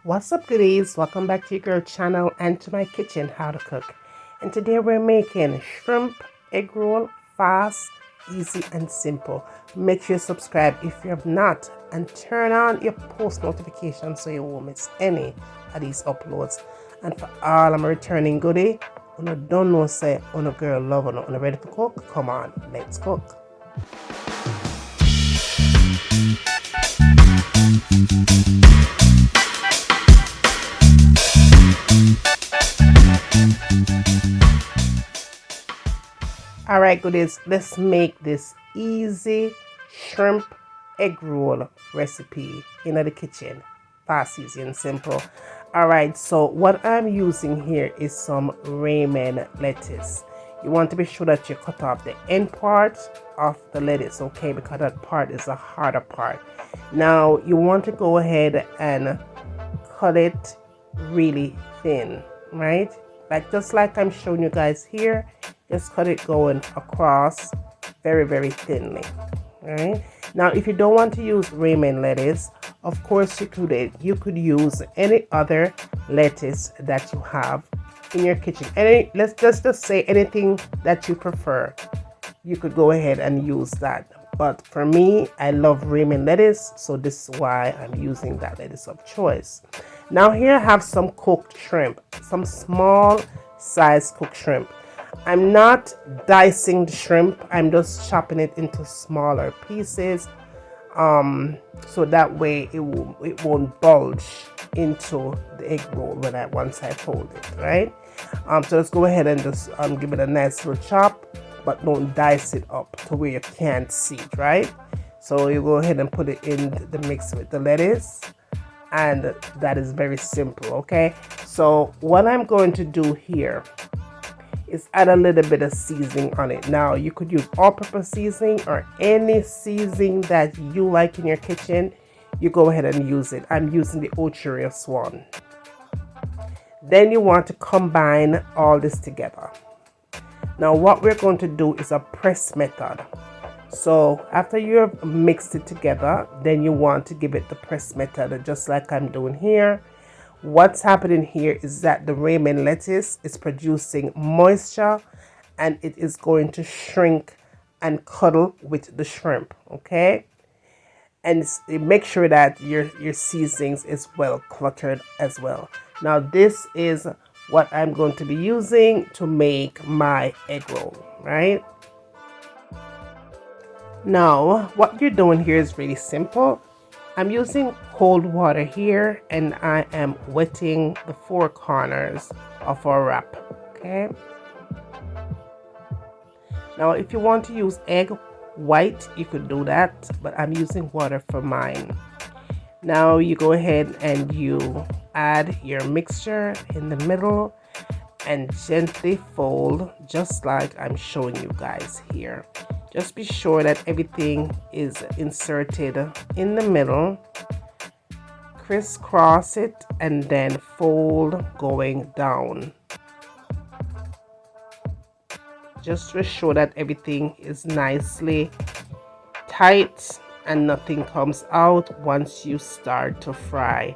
What's up, goodies? Welcome back to your girl channel and to my kitchen, How to Cook. And today we're making shrimp egg roll, fast, easy and simple. Make sure you subscribe if you have not and turn on your post notifications so you won't miss any of these uploads. And for all of my returning goodie, when you don't know say on a girl love or not ready to cook, come on, let's cook. Alright, goodies, let's make this easy shrimp egg roll recipe in the kitchen. Fast, easy and simple. Alright, so what I'm using here is some romaine lettuce. You want to be sure that you cut off the end part of the lettuce, okay, because that part is the harder part. Now you want to go ahead and cut it really thin, right? Just like I'm showing you guys here. Just cut it going across very thinly. Right now, if you don't want to use romaine lettuce, of course you could use any other lettuce that you have in your kitchen. Let's just say anything that you prefer. You could go ahead and use that. But for me, I love romaine lettuce, so this is why I'm using that lettuce of choice. Now here I have some cooked shrimp, some small size cooked shrimp. I'm not dicing the shrimp, I'm just chopping it into smaller pieces, so that way it won't bulge into the egg roll once I fold it, right? So let's go ahead and just give it a nice little chop, but don't dice it up to where you can't see it, right? So you go ahead and put it in the mix with the lettuce, and that is very simple, okay? So what I'm going to do here is add a little bit of seasoning on it. Now you could use all-purpose seasoning or any seasoning that you like in your kitchen. You go ahead and use it. I'm using the Ocherius one. Then you want to combine all this together. Now what we're going to do is a press method. So after you've mixed it together, then you want to give it the press method, just like I'm doing here. What's happening here is that the romaine lettuce is producing moisture and it is going to shrink and cuddle with the shrimp, okay? And make sure that your seasonings is well cluttered as well. Now this is what I'm going to be using to make my egg roll, right? Now what you're doing here is really simple. I'm using cold water here and I am wetting the four corners of our wrap, okay? Now if you want to use egg white, you could do that, but I'm using water for mine. Now you go ahead and you add your mixture in the middle and gently fold, just like I'm showing you guys here. Just be sure that everything is inserted in the middle. Crisscross it and then fold going down. Just to ensure that everything is nicely tight and nothing comes out once you start to fry.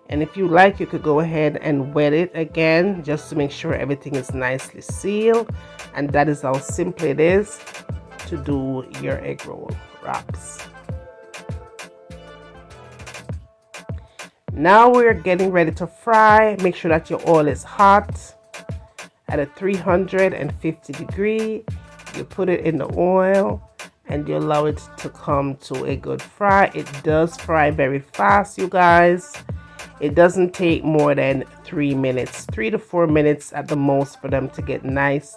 And if you like, you could go ahead and wet it again just to make sure everything is nicely sealed. And that is how simple it is to do your egg roll wraps. Now we're getting ready to fry. Make sure that your oil is hot at a 350 degree. You put it in the oil and you allow it to come to a good fry. It does fry very fast, you guys. It doesn't take more than 3 minutes, 3 to 4 minutes at the most for them to get nice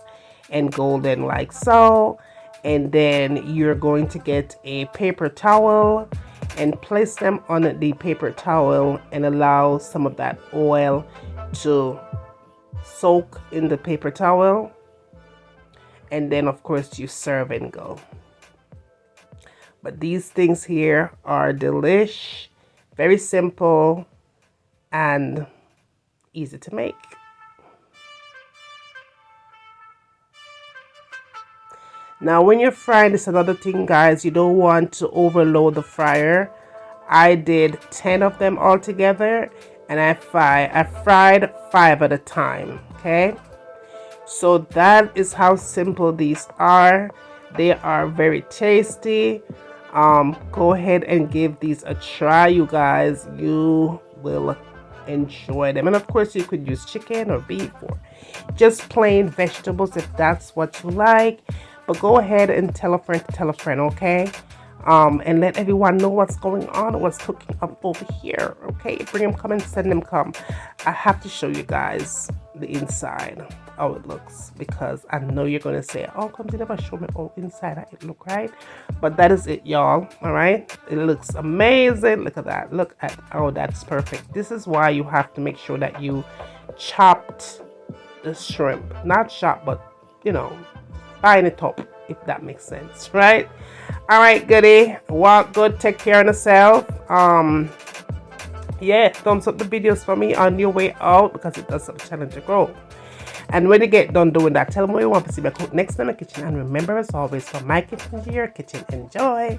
and golden like so. And then you're going to get a paper towel and place them on the paper towel and allow some of that oil to soak in the paper towel. And then of course you serve and go. But these things here are delish, very simple and easy to make. Now when you're frying, this is another thing, guys, you don't want to overload the fryer. I did 10 of them all together and I fried 5 at a time. Okay, so that is how simple these are. They are very tasty. Go ahead and give these a try, you guys. You will enjoy them, and of course you could use chicken or beef or just plain vegetables if that's what you like. But go ahead and tell a friend, okay? And let everyone know what's going on, what's cooking up over here, okay? Bring them, come and send them, come. I have to show you guys the inside, how it looks, because I know you're gonna say, oh, come to never show me how inside it look, right? But that is it, y'all. All right, it looks amazing. Look at that. Look at, oh, that's perfect. This is why you have to make sure that you chopped the shrimp, not chop, but you know, buying it up, if that makes sense, right? All right, goodie, walk good, take care of yourself. Yeah, thumbs up the videos for me on your way out, because it does help the channel to grow. And when you get done doing that, tell me what you want to see me cook next in the kitchen. And remember, as always, from my kitchen to your kitchen, enjoy.